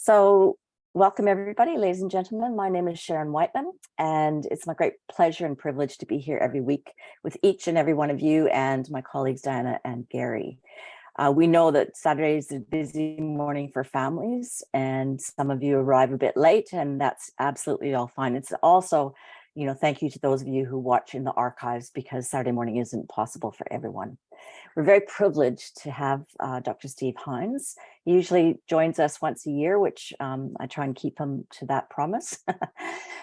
So welcome everybody, ladies and gentlemen. My name is Sharon Whiteman, and it's my great pleasure and privilege to be here every week with each and every one of you and my colleagues, Diana and Gary. We know that Saturday is a busy morning for families, and some of you arrive a bit late, and that's absolutely all fine. It's also, thank you to those of you who watch in the archives, because Saturday morning isn't possible for everyone. We're very privileged to have Dr. Steve Hines. He usually joins us once a year, which I try and keep him to that promise.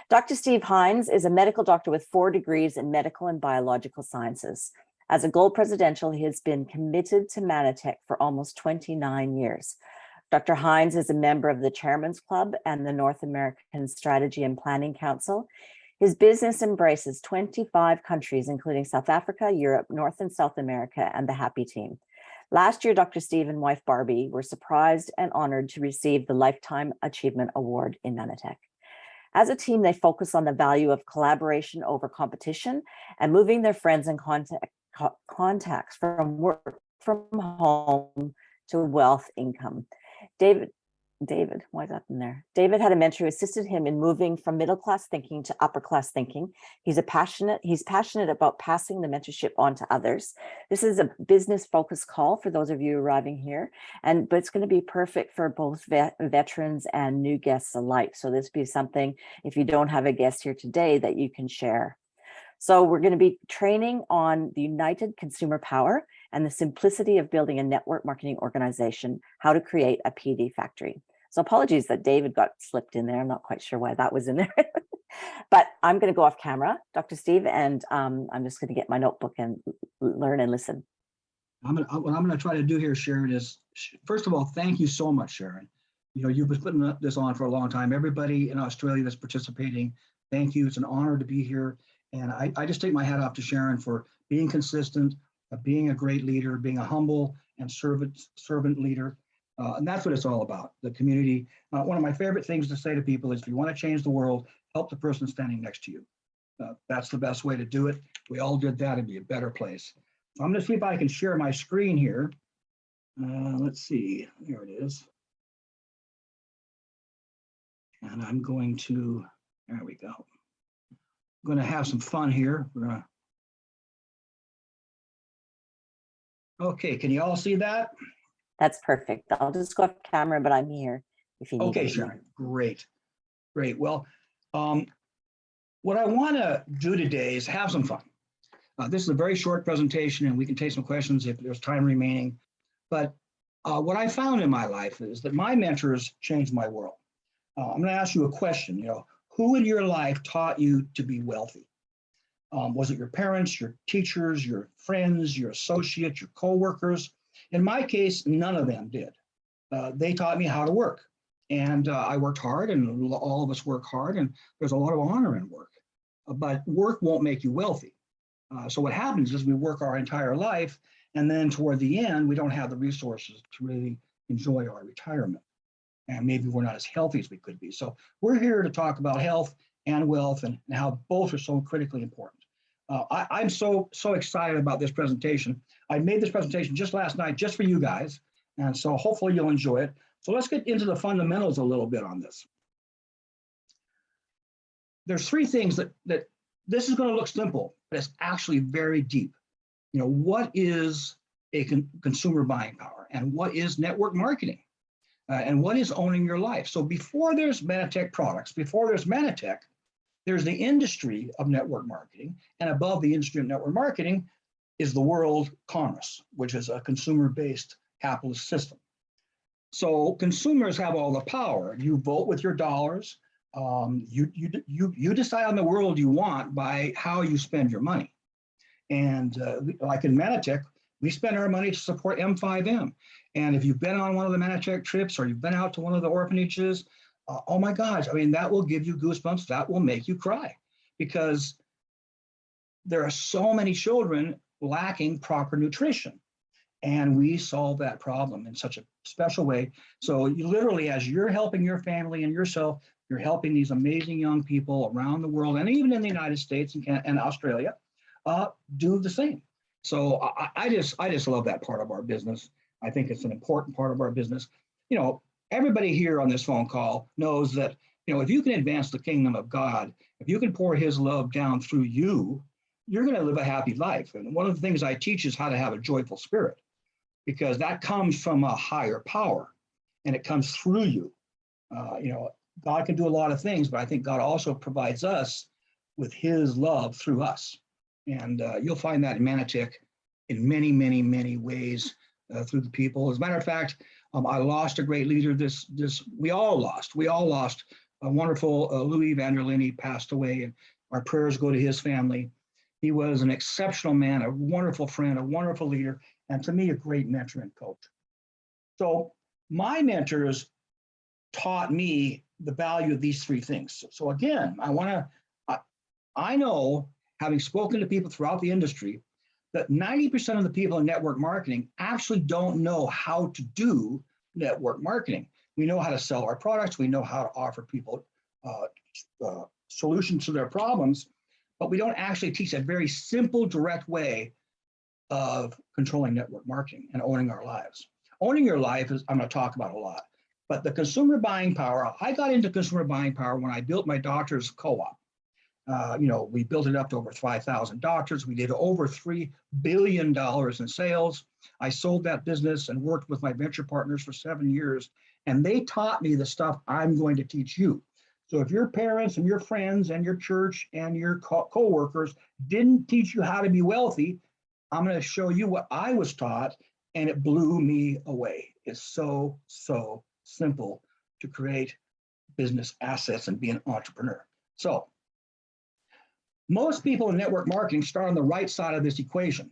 Dr. Steve Hines is a medical doctor with 4 degrees in medical and biological sciences. As a gold presidential, he has been committed to Manitech for almost 29 years. Dr. Hines is a member of the Chairman's Club and the North American Strategy and Planning Council. His business embraces 25 countries, including South Africa, Europe, North and South America, and the Happy Team. Last year, Dr. Steve and wife Barbie were surprised and honored to receive the Lifetime Achievement Award in Manitech. As a team, they focus on the value of collaboration over competition and moving their friends and contacts from work from home to wealth income. David, why is that in there? David had a mentor who assisted him in moving from middle-class thinking to upper-class thinking. He's passionate about passing the mentorship on to others. This is a business-focused call for those of you arriving here, but it's going to be perfect for both veterans and new guests alike. So this would be something, if you don't have a guest here today, that you can share. So we're going to be training on the united consumer power and the simplicity of building a network marketing organization, how to create a PD factory. So apologies that David got slipped in there. I'm not quite sure why that was in there, but I'm going to go off camera, Dr. Steve, and I'm just going to get my notebook and learn and listen. What I'm going to try to do here, Sharon, is, first of all, thank you so much, Sharon. You've been putting this on for a long time. Everybody in Australia that's participating, thank you. It's an honor to be here. And I just take my hat off to Sharon for being consistent, being a great leader, being a humble and servant leader. And that's what it's all about, the community. One of my favorite things to say to people is, if you want to change the world, help the person standing next to you. That's the best way to do it. If we all did that, it'd be a better place. So I'm going to see if I can share my screen here. Let's see, there it is. And I'm going to, there we go. I'm going to have some fun here. Okay, can you all see that? That's perfect. I'll just go off camera, but I'm here if you need. Okay, Sharon, great. Well, what I want to do today is have some fun. This is a very short presentation, and we can take some questions if there's time remaining. But what I found in my life is that my mentors changed my world. I'm going to ask you a question. Who in your life taught you to be wealthy? Was it your parents, your teachers, your friends, your associates, your coworkers? In my case, none of them did. They taught me how to work, and I worked hard, and all of us work hard, and there's a lot of honor in work. But work won't make you wealthy. So what happens is we work our entire life, and then toward the end, we don't have the resources to really enjoy our retirement. And maybe we're not as healthy as we could be. So we're here to talk about health and wealth and how both are so critically important. I'm so excited about this presentation. I made this presentation just last night, just for you guys. And so hopefully you'll enjoy it. So let's get into the fundamentals a little bit on this. There's 3 things that this is going to look simple, but it's actually very deep. What is a consumer buying power, and what is network marketing? And what is owning your life? So before there's Manitech products, before there's Manitech, there's the industry of network marketing, and above the industry of network marketing is the world commerce, which is a consumer-based capitalist system. So consumers have all the power. You vote with your dollars. You decide on the world you want by how you spend your money. And like in Manitech, we spend our money to support M5M. And if you've been on one of the Manitech trips, or you've been out to one of the orphanages, oh my gosh, that will give you goosebumps. That will make you cry, because there are so many children lacking proper nutrition. And we solve that problem in such a special way. So you literally, as you're helping your family and yourself, you're helping these amazing young people around the world, and even in the United States and Australia, do the same. So I just love that part of our business. I think it's an important part of our business. everybody here on this phone call knows that, if you can advance the kingdom of God, if you can pour his love down through you, you're going to live a happy life. And one of the things I teach is how to have a joyful spirit, because that comes from a higher power and it comes through you. God can do a lot of things, but I think God also provides us with his love through us. And you'll find that in Manatech in many, many, many ways through the people. As a matter of fact, I lost a great leader. We all lost a wonderful Louis Vanderlini passed away, and our prayers go to his family. He was an exceptional man, a wonderful friend, a wonderful leader, and to me, a great mentor and coach. So my mentors taught me the value of these three things. So again, I know, having spoken to people throughout the industry, that 90% of the people in network marketing actually don't know how to do network marketing. We know how to sell our products. We know how to offer people solutions to their problems, but we don't actually teach a very simple, direct way of controlling network marketing and owning our lives. Owning your life is, I'm going to talk about a lot, but the consumer buying power, I got into consumer buying power when I built my doctor's co-op. We built it up to over 5,000 doctors. We did over $3 billion in sales. I sold that business and worked with my venture partners for 7 years, and they taught me the stuff I'm going to teach you. So if your parents and your friends and your church and your co-workers didn't teach you how to be wealthy, I'm going to show you what I was taught, and it blew me away. It's so, so simple to create business assets and be an entrepreneur. So most people in network marketing start on the right side of this equation.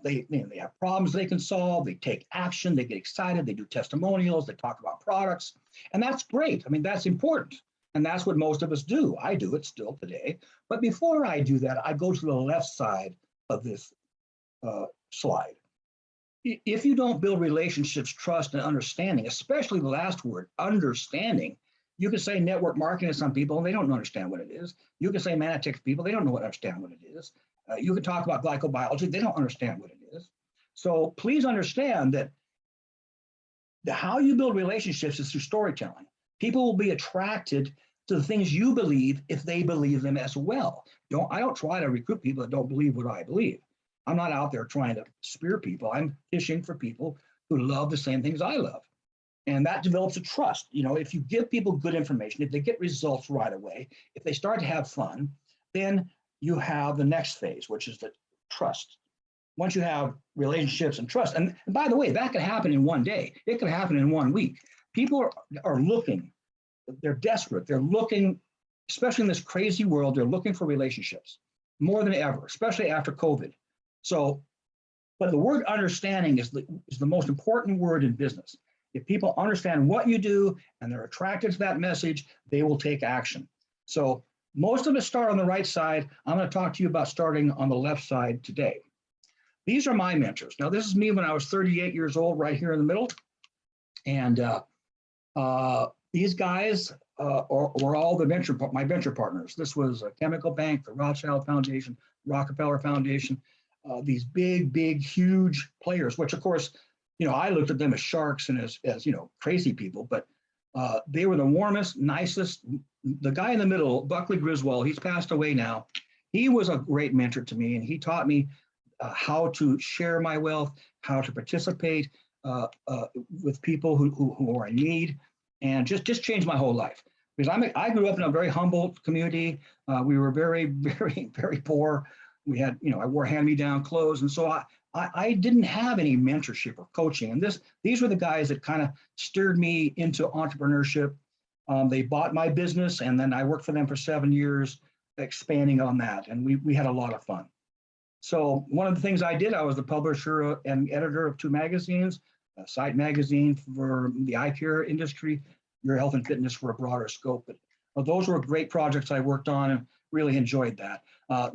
They have problems they can solve, they take action, they get excited, they do testimonials, they talk about products, and that's great. I mean, that's important. And that's what most of us do. I do it still today. But before I do that, I go to the left side of this slide. If you don't build relationships, trust, and understanding, especially the last word, understanding, you can say network marketing to some people, and they don't understand what it is. You can say Manatech to people, they don't understand what it is. You can talk about glycobiology, they don't understand what it is. So please understand that how you build relationships is through storytelling. People will be attracted to the things you believe if they believe them as well. I don't try to recruit people that don't believe what I believe. I'm not out there trying to spear people. I'm fishing for people who love the same things I love. And that develops a trust. If you give people good information, if they get results right away, if they start to have fun, then you have the next phase, which is the trust. Once you have relationships and trust, and by the way, that could happen in one day. It could happen in 1 week. People are looking, they're desperate. They're looking, especially in this crazy world, they're looking for relationships more than ever, especially after COVID. So, but the word understanding is the most important word in business. If people understand what you do and they're attracted to that message, they will take action. So most of us start on the right side. I'm going to talk to you about starting on the left side today. These are my mentors. Now, this is me when I was 38 years old, right here in the middle. And these guys were all my venture partners. This was a chemical bank, the Rothschild Foundation, Rockefeller Foundation, these big, huge players, which of course, I looked at them as sharks and as crazy people, but they were the warmest, nicest. The guy in the middle, Buckley Griswold, he's passed away now. He was a great mentor to me, and he taught me how to share my wealth, how to participate with people who are in need, and just changed my whole life. Because I grew up in a very humble community. We were very, very, very poor. We had, I wore hand-me-down clothes, and so I didn't have any mentorship or coaching. And these were the guys that kind of steered me into entrepreneurship. They bought my business, and then I worked for them for 7 years, expanding on that, and we had a lot of fun. So one of the things I did, I was the publisher and editor of 2 magazines, a Sight magazine for the eye care industry, Your Health and Fitness for a broader scope. But those were great projects I worked on and really enjoyed that.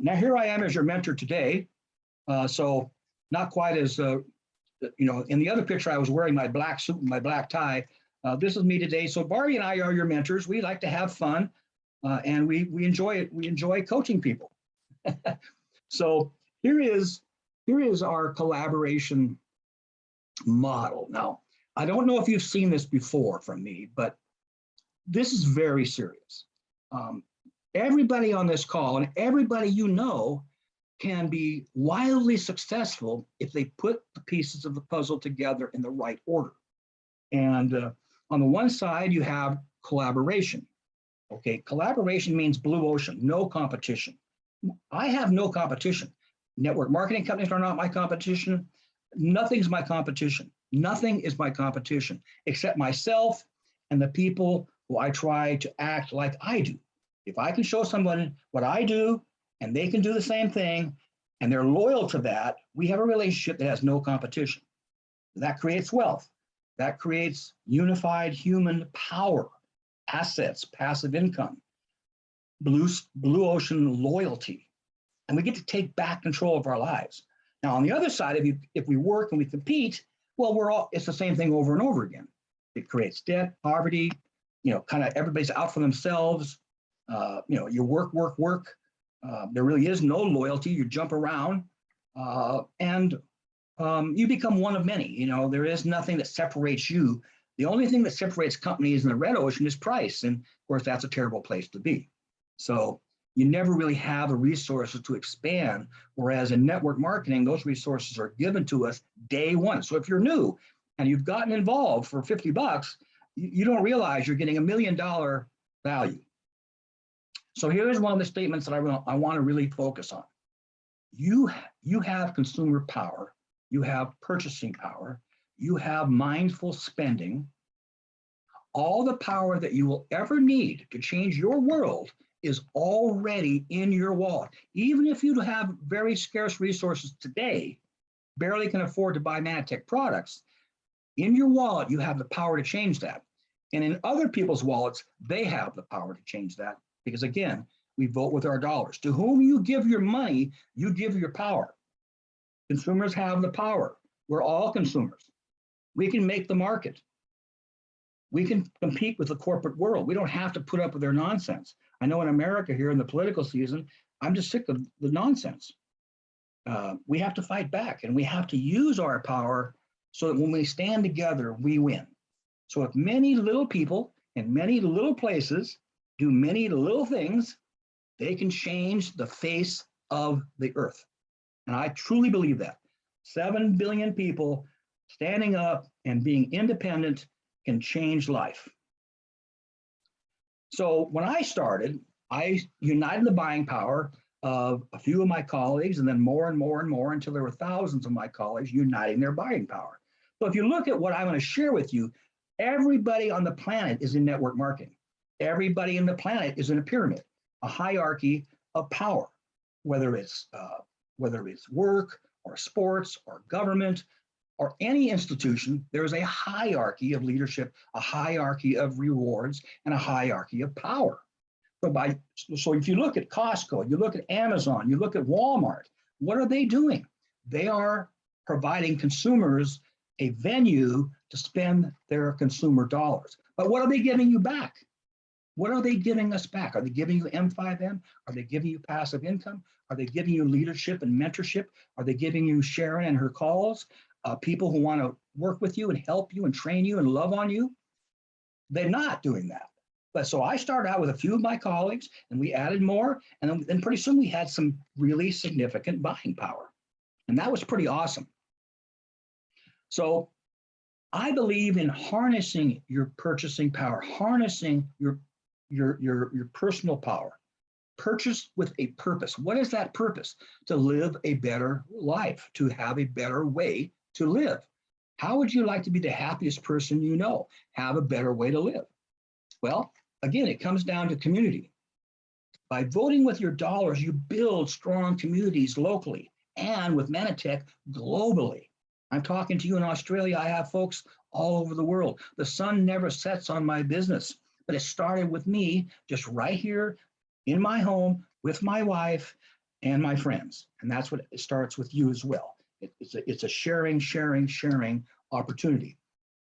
Now here I am as your mentor today. So not quite as, in the other picture I was wearing my black suit and my black tie. This is me today. So Barbie and I are your mentors. We like to have fun and we enjoy it. We enjoy coaching people. So here is our collaboration model. Now, I don't know if you've seen this before from me, but this is very serious. Everybody on this call and everybody you know can be wildly successful if they put the pieces of the puzzle together in the right order. And on the one side, you have collaboration. Okay, collaboration means blue ocean, no competition. I have no competition. Network marketing companies are not my competition. Nothing's my competition. Nothing is my competition except myself and the people who I try to act like I do. If I can show someone what I do and they can do the same thing and they're loyal to that, we have a relationship that has no competition. That creates wealth. That creates unified human power, assets, passive income, blue ocean loyalty, and we get to take back control of our lives. Now, on the other side, if we work and we compete, well, it's the same thing over and over again. It creates debt, poverty, kind of everybody's out for themselves. You work. There really is no loyalty. You jump around, and you become one of many. There is nothing that separates you. The only thing that separates companies in the red ocean is price. And of course, that's a terrible place to be. So you never really have the resources to expand. Whereas in network marketing, those resources are given to us day one. So if you're new and you've gotten involved for $50, you don't realize you're getting $1 million value. So here's one of the statements that I want to really focus on. You have consumer power. You have purchasing power. You have mindful spending. All the power that you will ever need to change your world is already in your wallet. Even if you have very scarce resources today, barely can afford to buy Manatech products, in your wallet, you have the power to change that. And in other people's wallets, they have the power to change that. Because again, we vote with our dollars. To whom you give your money, you give your power. Consumers have the power. We're all consumers. We can make the market. We can compete with the corporate world. We don't have to put up with their nonsense. I know in America here in the political season, I'm just sick of the nonsense. We have to fight back and we have to use our power so that when we stand together, we win. So if many little people in many little places do many little things, they can change the face of the earth. And I truly believe that. 7 billion people standing up and being independent can change life. So when I started, I united the buying power of a few of my colleagues and then more and more and more until there were thousands of my colleagues uniting their buying power. So if you look at what I'm going to share with you, everybody on the planet is in network marketing. Everybody in the planet is in a pyramid, a hierarchy of power, whether it's work or sports or government or any institution. There is a hierarchy of leadership, a hierarchy of rewards, and a hierarchy of power. So if you look at Costco, you look at Amazon, you look at Walmart, what are they doing? They are providing consumers a venue to spend their consumer dollars. But what are they giving you back? What are they giving us back? Are they giving you M5M? Are they giving you passive income? Are they giving you leadership and mentorship? Are they giving you Sharon and her calls? People who want to work with you and help you and train you and love on you? They're not doing that. But so I started out with a few of my colleagues and we added more. And then pretty soon we had some really significant buying power. And that was pretty awesome. So I believe in harnessing your purchasing power, harnessing your personal power. Purchase with a purpose. What is that purpose? To live a better life, to have a better way to live. How would you like to be the happiest person you know? Have a better way to live. Well, again, it comes down to community. By voting with your dollars, you build strong communities locally and with Manatech globally. I'm talking to you in Australia. I have folks all over the world. The sun never sets on my business, but it started with me just right here in my home with my wife and my friends. And that's what it starts with you as well. It's a sharing opportunity.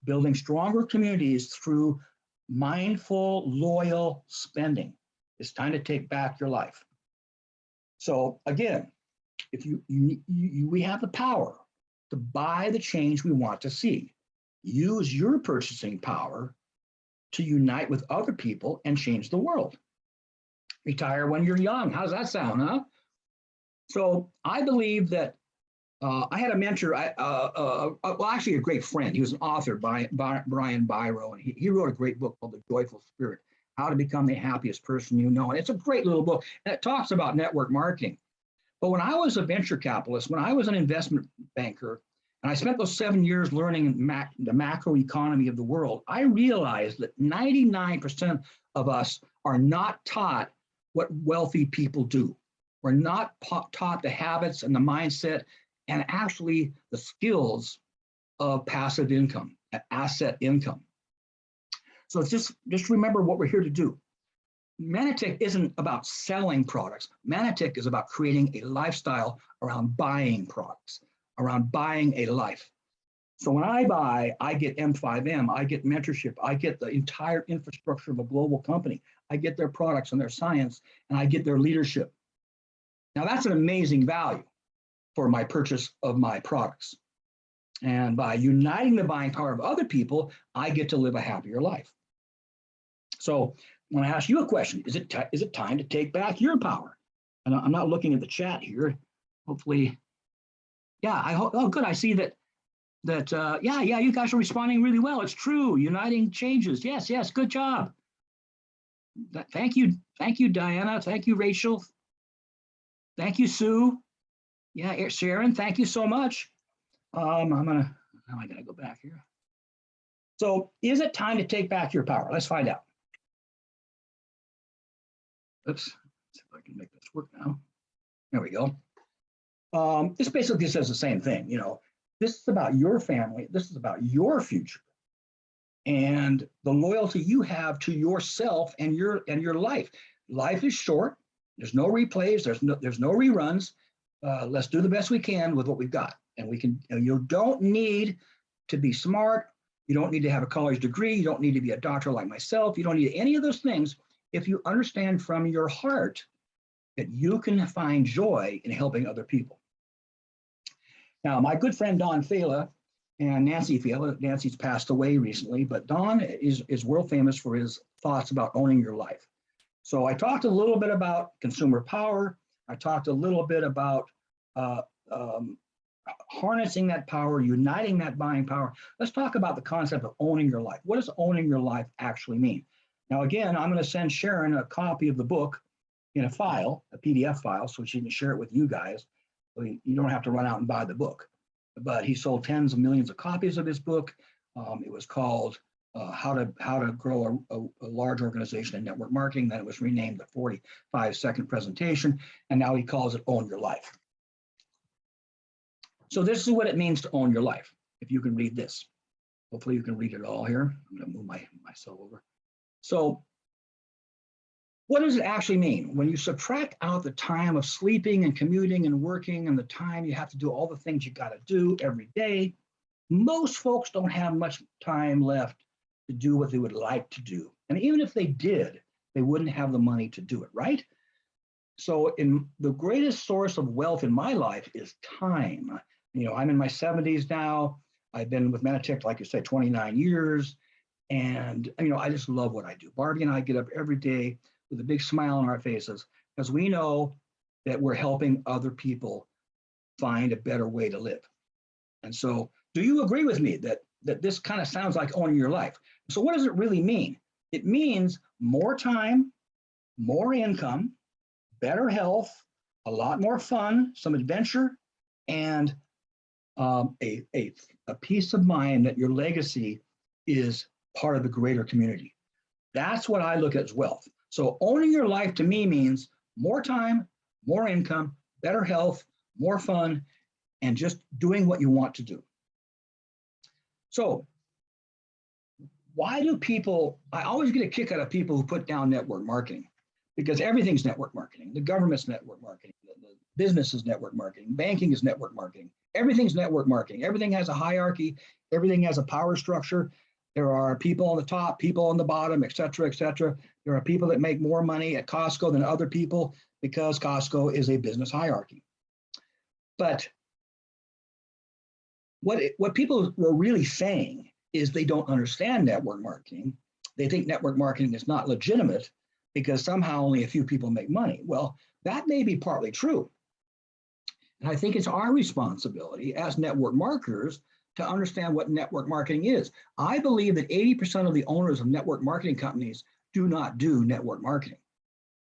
Building stronger communities through mindful, loyal spending. It's time to take back your life. So again, if we have the power to buy the change we want to see. use your purchasing power to unite with other people and change the world. Retire when you're young. How's that sound, huh? So I believe that I had a mentor, well, actually a great friend. He was an author, Brian Byro, and he wrote a great book called The Joyful Spirit, How to Become the Happiest Person You Know. And it's a great little book, and it talks about network marketing. But when I was a venture capitalist, when I was an investment banker, and I spent those 7 years learning the macro economy of the world, I realized that 99% of us are not taught what wealthy people do. We're not taught the habits and the mindset and actually the skills of passive income, asset income. So just remember what we're here to do. Manatech isn't about selling products. Manatech is about creating a lifestyle around buying products, around buying a life. So when I buy, I get M5M, I get mentorship, I get the entire infrastructure of a global company. I get their products and their science, and I get their leadership. Now that's an amazing value for my purchase of my products. And by uniting the buying power of other people, I get to live a happier life. So when I ask you a question, is it time to take back your power? And I'm not looking at the chat here. Hopefully, yeah, I hope, oh, good. I see that, yeah, you guys are responding really well. It's true. Uniting changes. Yes, good job. Thank you, Diana. Thank you, Rachel. Thank you, Sue. Yeah, Sharon, thank you so much. Now I gotta go back here. So is it time to take back your power? Let's find out. Oops, let's see if I can make this work now. There we go. This basically says the same thing. You know, this is about your family. This is about your future and the loyalty you have to yourself and your life. Life is short. There's no replays. There's no reruns. Let's do the best we can with what we've got. And we can. You don't need to be smart. You don't need to have a college degree. You don't need to be a doctor like myself. You don't need any of those things if you understand from your heart that you can find joy in helping other people. Now, my good friend Don Fela and Nancy Fela, Nancy's passed away recently, but Don is world famous for his thoughts about owning your life. So I talked a little bit about consumer power. I talked a little bit about harnessing that power, uniting that buying power. Let's talk about the concept of owning your life. What does owning your life actually mean? Now, again, I'm going to send Sharon a copy of the book in a file, a PDF file, so she can share it with you guys. So you don't have to run out and buy the book. But he sold tens of millions of copies of his book. It was called How to Grow a Large Organization in Network Marketing. Then it was renamed the 45-second presentation, and now he calls it Own Your Life. So this is what it means to own your life. If you can read this, hopefully you can read it all here. I'm going to move myself over. So what does it actually mean? When you subtract out the time of sleeping and commuting and working and the time you have to do all the things you got to do every day, most folks don't have much time left to do what they would like to do. And even if they did, they wouldn't have the money to do it, right? So the greatest source of wealth in my life is time. You know, I'm in my 70s now. I've been with Manatech, like you said, 29 years. And, you know, I just love what I do. Barbie and I get up every day with a big smile on our faces because we know that we're helping other people find a better way to live. And so do you agree with me that this kind of sounds like owning your life? So what does it really mean? It means more time, more income, better health, a lot more fun, some adventure, and a peace of mind that your legacy is part of the greater community. That's what I look at as wealth. So owning your life to me means more time, more income, better health, more fun, and just doing what you want to do. So why do people, I always get a kick out of people who put down network marketing because everything's network marketing. The government's network marketing, the business is network marketing, banking is network marketing, everything's network marketing. Everything has a hierarchy, everything has a power structure. There are people on the top, people on the bottom, et cetera, et cetera. There are people that make more money at Costco than other people because Costco is a business hierarchy. But what people were really saying is they don't understand network marketing. They think network marketing is not legitimate because somehow only a few people make money. Well, that may be partly true. And I think it's our responsibility as network marketers to understand what network marketing is. I believe that 80% of the owners of network marketing companies do not do network marketing.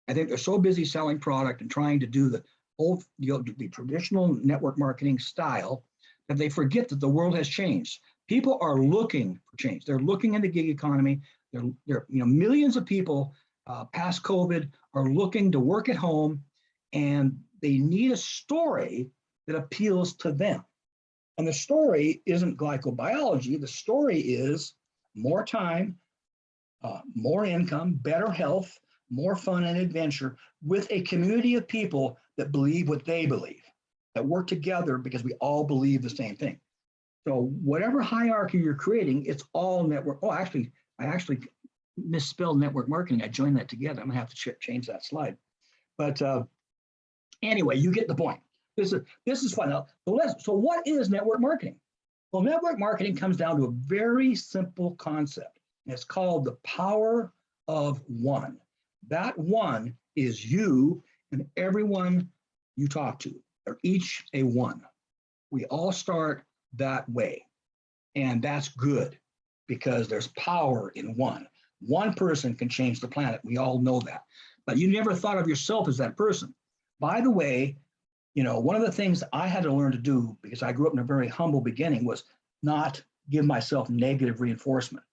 I think they're so busy selling product and trying to do the old, the traditional network marketing style that they forget that the world has changed. People are looking for change. They're looking in the gig economy. Millions of people past COVID are looking to work at home, and they need a story that appeals to them. And the story isn't glycobiology. The story is more time, more income, better health, more fun and adventure with a community of people that believe what they believe, that work together because we all believe the same thing. So whatever hierarchy you're creating, it's all network. Oh, actually, I actually misspelled network marketing. I joined that together. I'm gonna have to change that slide. But anyway, you get the point. This is fun. Now, so what is network marketing? Well, network marketing comes down to a very simple concept, and it's called the power of one. That one is you and everyone you talk to. They're each a one. We all start that way, and that's good because there's power in one. One person can change the planet. We all know that, but you never thought of yourself as that person. By the way, one of the things I had to learn to do, because I grew up in a very humble beginning, was not give myself negative reinforcement.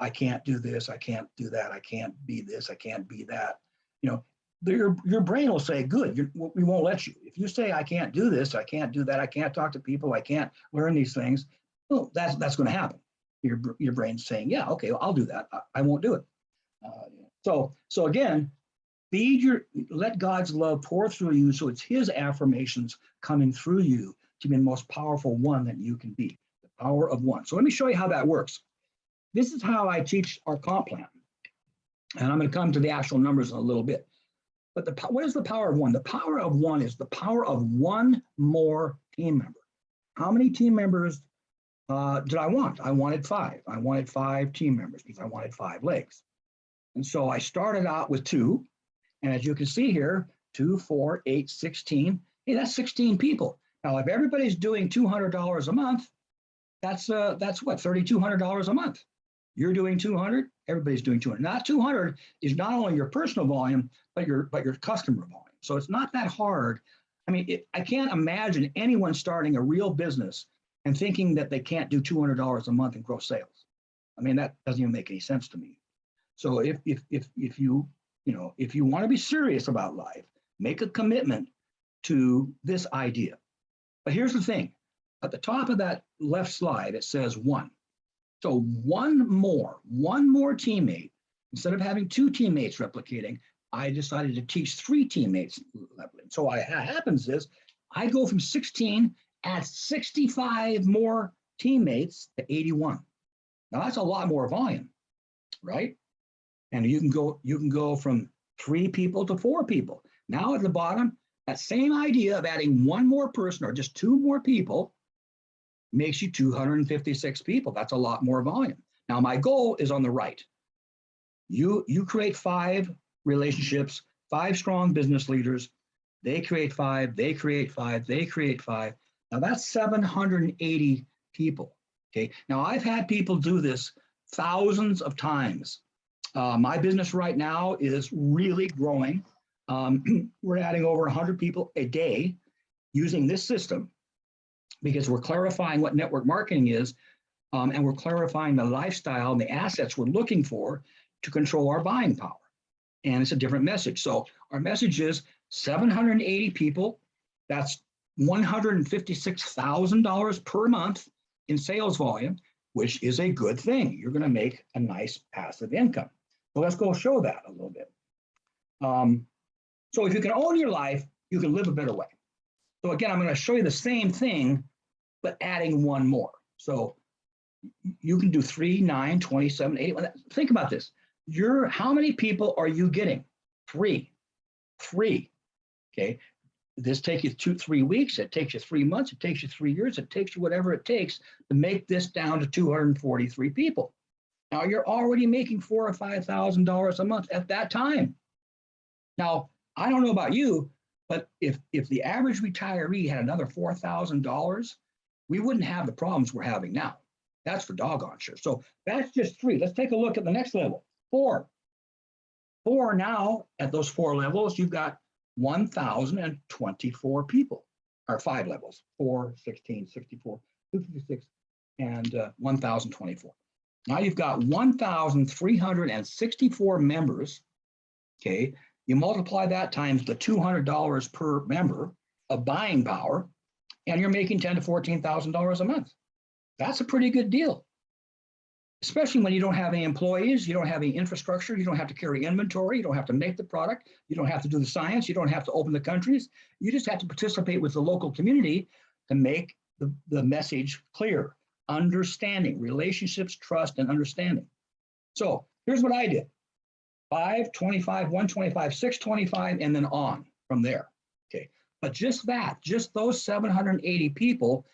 I can't do this, I can't do that, I can't be this, I can't be that. Your brain will say, good, we won't let you. If you say, I can't do this, I can't do that, I can't talk to people, I can't learn these things, well, that's going to happen. Your brain's saying, yeah, okay, well, I'll do that. I won't do it. So again, let God's love pour through you, so it's his affirmations coming through you to be the most powerful one that you can be, the power of one. So let me show you how that works. This is how I teach our comp plan. And I'm going to come to the actual numbers in a little bit. But what is the power of one? The power of one is the power of one more team member. How many team members did I want? I wanted 5. I wanted 5 team members because I wanted 5 legs. And so I started out with 2. And as you can see here, 2, 4, 8, 16. Hey, that's 16 people. Now, if everybody's doing $200 a month, that's what, $3,200 a month. You're doing 200, everybody's doing 200. Not 200 is not only your personal volume, but your customer volume. So it's not that hard. I mean, I can't imagine anyone starting a real business and thinking that they can't do $200 a month in gross sales. I mean, that doesn't even make any sense to me. So if you want to be serious about life, make a commitment to this idea. But here's the thing. At the top of that left slide, it says 1. So one more teammate, instead of having 2 teammates replicating, I decided to teach 3 teammates leveling. So what happens is I go from 16, add 65 more teammates to 81. Now that's a lot more volume, right? And you can go from 3 people to 4 people. Now at the bottom, that same idea of adding 1 more person or just 2 more people makes you 256 people. That's a lot more volume. Now my goal is on the right. You create 5 relationships, 5 strong business leaders. They create 5, they create 5, they create 5. Now that's 780 people. Okay. Now I've had people do this thousands of times. My business right now is really growing. We're adding over 100 people a day using this system because we're clarifying what network marketing is, and we're clarifying the lifestyle and the assets we're looking for to control our buying power. And it's a different message. So our message is 780 people. That's $156,000 per month in sales volume, which is a good thing. You're going to make a nice passive income. So let's go show that a little bit. So if you can own your life, you can live a better way. So again, I'm going to show you the same thing, but adding 1 more. So you can do 3, 9, 27, 8. Think about this. How many people are you getting? 3. Okay. this takes you 2-3 weeks, it takes you 3 months, it takes you 3 years, it takes you whatever it takes to make this down to 243 people. Now you're already making $4,000 or $5,000 a month at that time. Now, I don't know about you, but if the average retiree had another $4,000, we wouldn't have the problems we're having now. That's for doggone sure. So that's just 3. Let's take a look at the next level. 4. 4 now, at those 4 levels, you've got 1,024 people, or 5 levels, 4, 16, 64, 256, and 1,024. Now you've got 1,364 members, okay? You multiply that times the $200 per member of buying power, and you're making $10,000 to $14,000 a month. That's a pretty good deal, especially when you don't have any employees, you don't have any infrastructure, you don't have to carry inventory, you don't have to make the product, you don't have to do the science, you don't have to open the countries. You just have to participate with the local community to make the message clear. Understanding, relationships, trust, and understanding. So here's what I did. 5, 25, 125, 625, and then on from there. Okay, but just those 780 people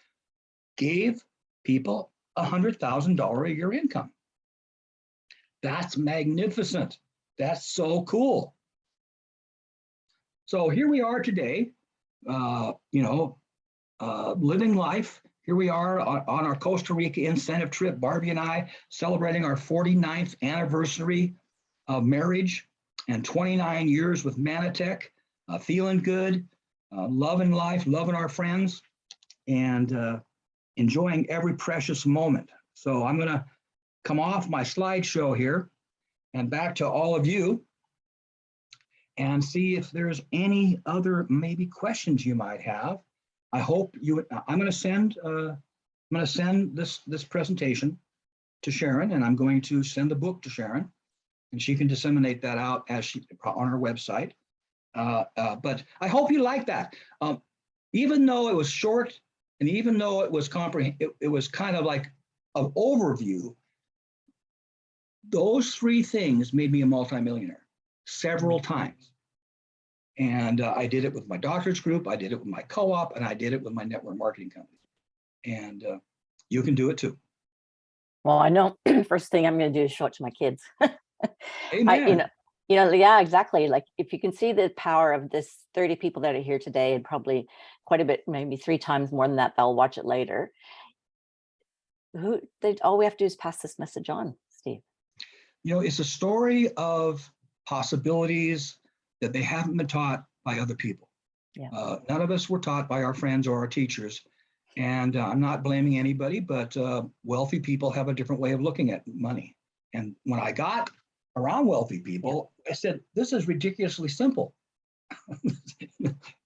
gave people $100,000 a year income. That's magnificent. That's so cool. So here we are today, living life. Here we are on our Costa Rica incentive trip, Barbie and I, celebrating our 49th anniversary of marriage and 29 years with Manatech, feeling good, loving life, loving our friends, and enjoying every precious moment. So I'm going to come off my slideshow here and back to all of you and see if there's any other maybe questions you might have. I hope you. I'm going to send this presentation to Sharon, and I'm going to send the book to Sharon, and she can disseminate that out as she on her website. But I hope you like that. Even though it was short, and even though it was it was kind of like an overview. Those 3 things made me a multimillionaire several times. And I did it with my doctor's group, I did it with my co-op, and I did it with my network marketing company. And you can do it too. Well, I know first thing I'm going to do is show it to my kids. Amen. Yeah, exactly. Like if you can see the power of this 30 people that are here today, and probably quite a bit, maybe 3 times more than that, they'll watch it later. All we have to do is pass this message on, Steve. It's a story of possibilities that they haven't been taught by other people. Yeah. None of us were taught by our friends or our teachers. And I'm not blaming anybody, but wealthy people have a different way of looking at money. And when I got around wealthy people, I said, this is ridiculously simple.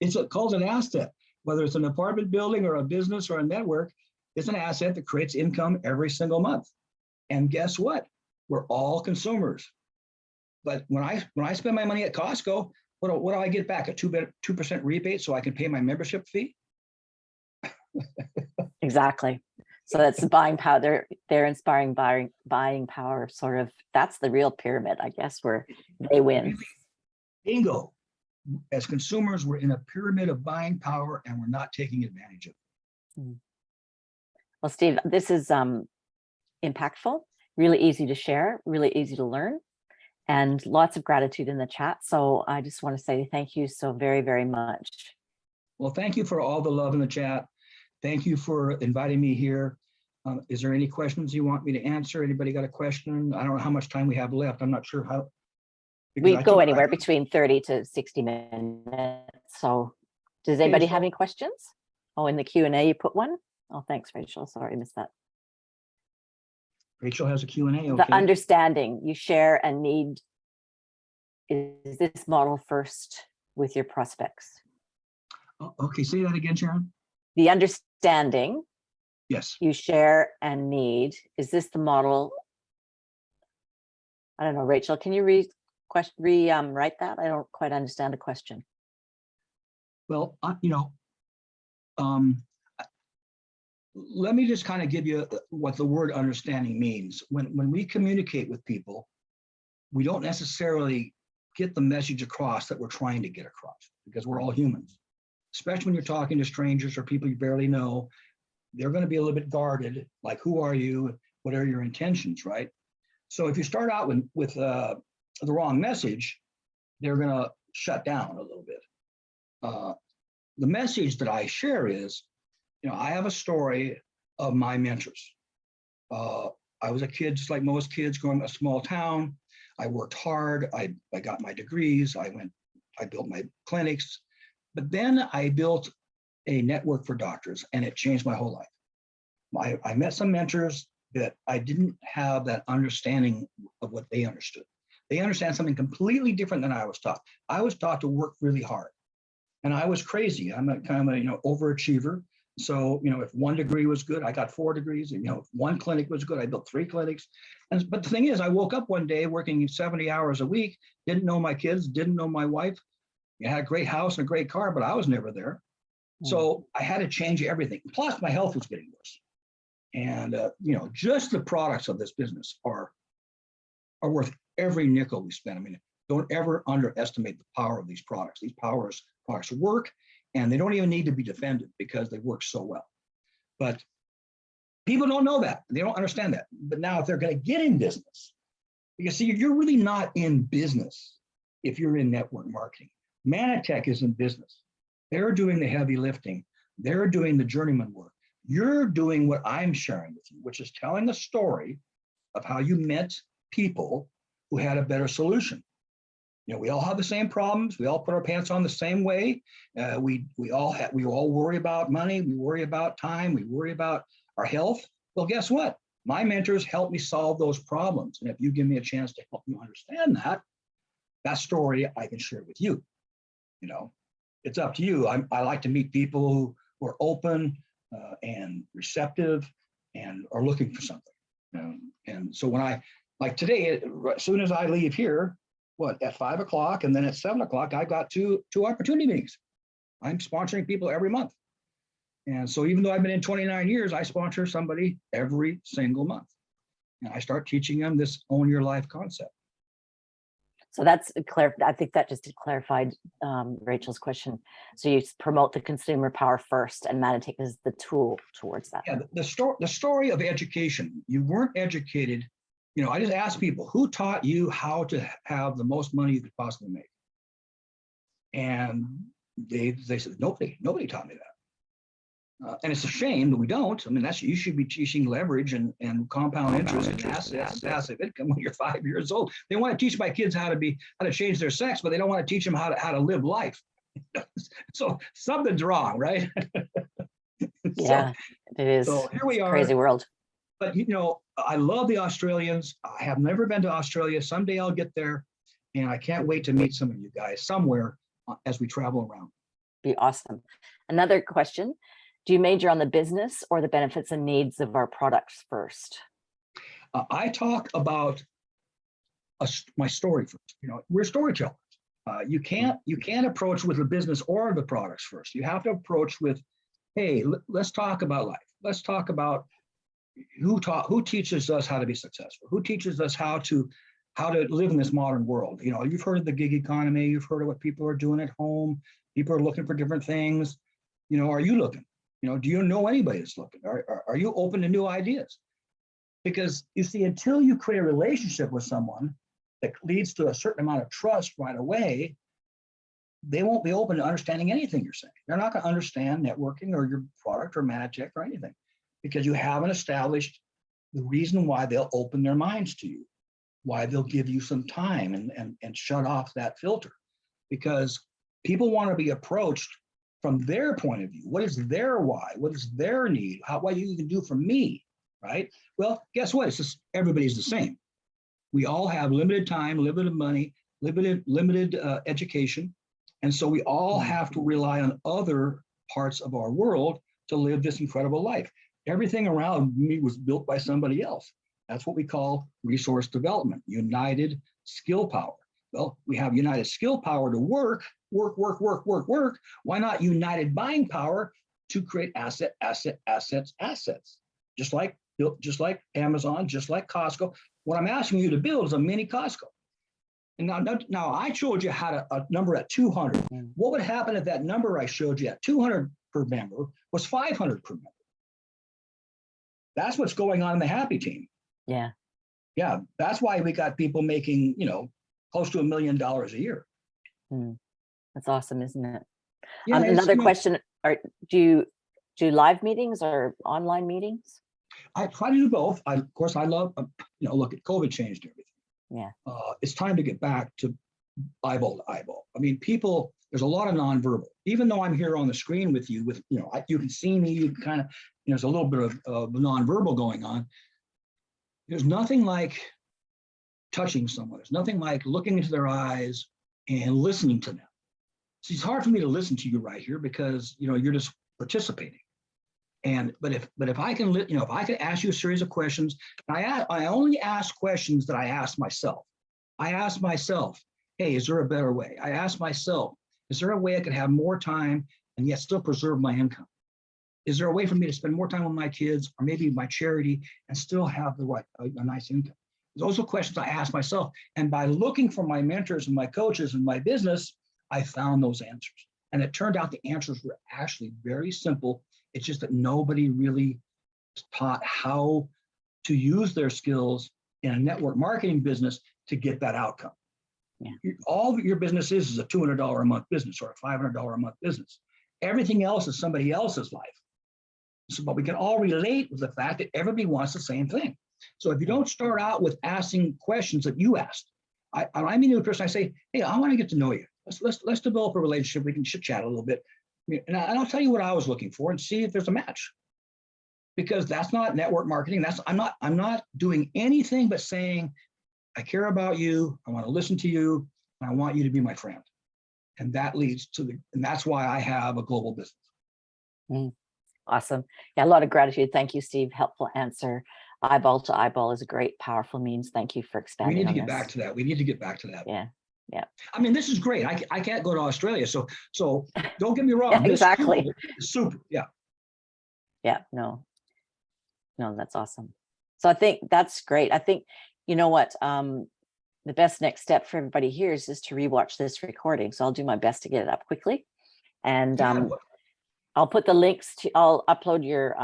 It's called an asset. Whether it's an apartment building or a business or a network, it's an asset that creates income every single month. And guess what? We're all consumers. But when I spend my money at Costco, what do I get back? A 2% rebate so I can pay my membership fee? Exactly. So that's the buying power. They're inspiring buying power. Sort of. That's the real pyramid, I guess, where they win. Bingo. As consumers, we're in a pyramid of buying power, and we're not taking advantage of it. Well, Steve, this is impactful. Really easy to share. Really easy to learn. And lots of gratitude in the chat. So I just want to say thank you so very, very much. Well, thank you for all the love in the chat. Thank you for inviting me here. Is there any questions you want me to answer? Anybody got a question? I don't know how much time we have left. I'm not sure how. We go anywhere between 30 to 60 minutes. So does anybody have any questions? Oh, in the Q&A you put one? Oh, thanks, Rachel. Sorry, I missed that. Rachel has a Q&A, okay. The understanding you share and need, is this model first with your prospects? Okay, say that again, Sharon. The understanding, yes, you share and need, is this the model? I don't know, Rachel, can you write that? I don't quite understand the question. Well, let me just kind of give you what the word understanding means. When we communicate with people, we don't necessarily get the message across that we're trying to get across because we're all humans. especially when you're talking to strangers or people you barely know. They're going to be a little bit guarded, like, who are you? What are your intentions, right? So if you start out with the wrong message, they're going to shut down a little bit. The message that I share is, I have a story of my mentors. I was a kid, just like most kids, growing up in a small town. I worked hard. I got my degrees. I built my clinics, but then I built a network for doctors, and it changed my whole life. I met some mentors that I didn't have that understanding of what they understood. They understand something completely different than I was taught. I was taught to work really hard, and I was crazy. I'm a kind of a overachiever. So if one degree was good, I got 4 degrees. And if one clinic was good, I built 3 clinics. But the thing is, I woke up one day working 70 hours a week, didn't know my kids, didn't know my wife. I had a great house and a great car, but I was never there. So I had to change everything. Plus, my health was getting worse. And just the products of this business are worth every nickel we spend. I mean, don't ever underestimate the power of these products. These products work, and they don't even need to be defended because they work so well. But people don't know that. They don't understand that. But now if they're going to get in business, because see, you're really not in business if you're in network marketing. Manatech is in business. They're doing the heavy lifting. They're doing the journeyman work. You're doing what I'm sharing with you, which is telling a story of how you met people who had a better solution. We all have the same problems. We all put our pants on the same way. We all worry about money. We worry about time. We worry about our health. Well, guess what? My mentors help me solve those problems. And if you give me a chance to help you understand that story I can share with you. It's up to you. I like to meet people who are open and receptive and are looking for something. And so when like today, as soon as I leave here, at 5 o'clock and then at 7 o'clock, I've got two opportunity meetings. I'm sponsoring people every month. And so even though I've been in 29 years, I sponsor somebody every single month. And I start teaching them this own your life concept. So that's clear. I think that just clarified Rachel's question. So you promote the consumer power first, and Manatech is the tool towards that. Yeah, the story of education. You weren't educated. I just ask people, who taught you how to have the most money you could possibly make? And they said, nobody taught me that. And it's a shame that we don't. I mean, you should be teaching leverage and compound interest and passive income when you're 5 years old. They want to teach my kids how to change their sex, but they don't want to teach them how to live life. So something's wrong, right? Yeah, it is. So here we are. Crazy world. But I love the Australians. I have never been to Australia. Someday I'll get there, and I can't wait to meet some of you guys somewhere as we travel around. Be awesome. Another question: do you major on the business or the benefits and needs of our products first? I talk about my story first. We're storytellers. You can't approach with the business or the products first. You have to approach with, hey, let's talk about life. Let's talk about who teaches us how to be successful, who teaches us how to live in this modern world. You've heard of the gig economy, you've heard of what people are doing at home. People are looking for different things. Are you looking? Do you know anybody that's looking? Are you open to new ideas? Because you see, until you create a relationship with someone that leads to a certain amount of trust right away, they won't be open to understanding anything you're saying. They're not going to understand networking or your product or Manatech or anything, because you haven't established the reason why they'll open their minds to you, why they'll give you some time and shut off that filter. Because people want to be approached from their point of view. What is their why? What is their need? What you can do for me, right? Well, guess what? It's just everybody's the same. We all have limited time, limited money, limited education. And so we all have to rely on other parts of our world to live this incredible life. Everything around me was built by somebody else. That's what we call resource development, united skill power. Well, we have united skill power to work. Why not united buying power to create assets? Just like Amazon, just like Costco. What I'm asking you to build is a mini Costco. And now I showed you how to a number at 200. What would happen if that number I showed you at 200 per member was 500 per member? That's what's going on in the happy team. Yeah. Yeah, that's why we got people making, close to $1 million a year. That's awesome, isn't it? Yeah, Another question, do you do live meetings or online meetings? I try to do both. Of course, I love, look, COVID changed everything. Yeah. It's time to get back to eyeball to eyeball. I mean, people, there's a lot of nonverbal. Even though I'm here on the screen with you, you can see me, you can kind of, there's a little bit of nonverbal going on. There's nothing like touching someone. There's nothing like looking into their eyes and listening to them. See, it's hard for me to listen to you right here because, you're just participating. But if I can, if I can ask you a series of questions, I only ask questions that I ask myself. I ask myself, hey, is there a better way? I ask myself, is there a way I could have more time and yet still preserve my income? Is there a way for me to spend more time with my kids or maybe my charity and still have a nice income? Those are questions I ask myself. And by looking for my mentors and my coaches in my business, I found those answers. And it turned out the answers were actually very simple. It's just that nobody really taught how to use their skills in a network marketing business to get that outcome. Yeah. All that your business is a $200 a month business or a $500 a month business. Everything else is somebody else's life. So, but we can all relate with the fact that everybody wants the same thing. So if you don't start out with asking questions that you asked, I'm a new person, I say, hey, I want to get to know you. Let's develop a relationship. We can chit chat a little bit. And I'll tell you what I was looking for and see if there's a match. Because that's not network marketing. I'm not doing anything but saying, I care about you. I want to listen to you. And I want you to be my friend. And that leads to and that's why I have a global business. Awesome. Yeah, a lot of gratitude. Thank you, Steve. Helpful answer. Eyeball to eyeball is a great, powerful means. Thank you for expanding. We need to get back to that. We need to get back to that. Yeah. Yeah. I mean, this is great. I can't go to Australia. So don't get me wrong. Yeah, exactly. Super. Yeah. Yeah. No, that's awesome. So I think that's great. I think, you know what, the best next step for everybody here is to rewatch this recording. So I'll do my best to get it up quickly. And I'll put the links I'll upload your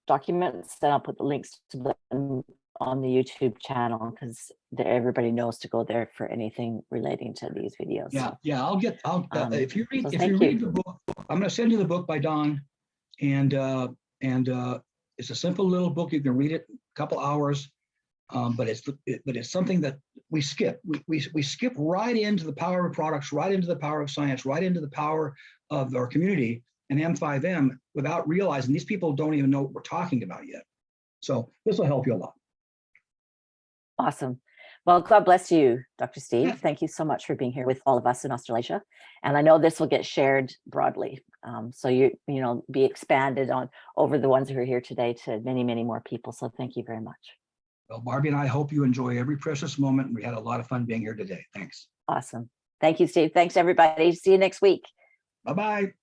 documents, then I'll put the links to them on the YouTube channel because everybody knows to go there for anything relating to these videos. Yeah, yeah. If you read the book, I'm going to send you the book by Don, and it's a simple little book. You can read it in a couple hours, but it's something that we skip. We skip right into the power of products, right into the power of science, right into the power of our community and M5M without realizing these people don't even know what we're talking about yet. So this will help you a lot. Awesome. Well, God bless you, Dr. Steve. Yeah. Thank you so much for being here with all of us in Australasia. And I know this will get shared broadly. So be expanded on over the ones who are here today to many, many more people. So thank you very much. Well, Barbie and I hope you enjoy every precious moment. We had a lot of fun being here today. Thanks. Awesome. Thank you, Steve. Thanks, everybody. See you next week. Bye-bye.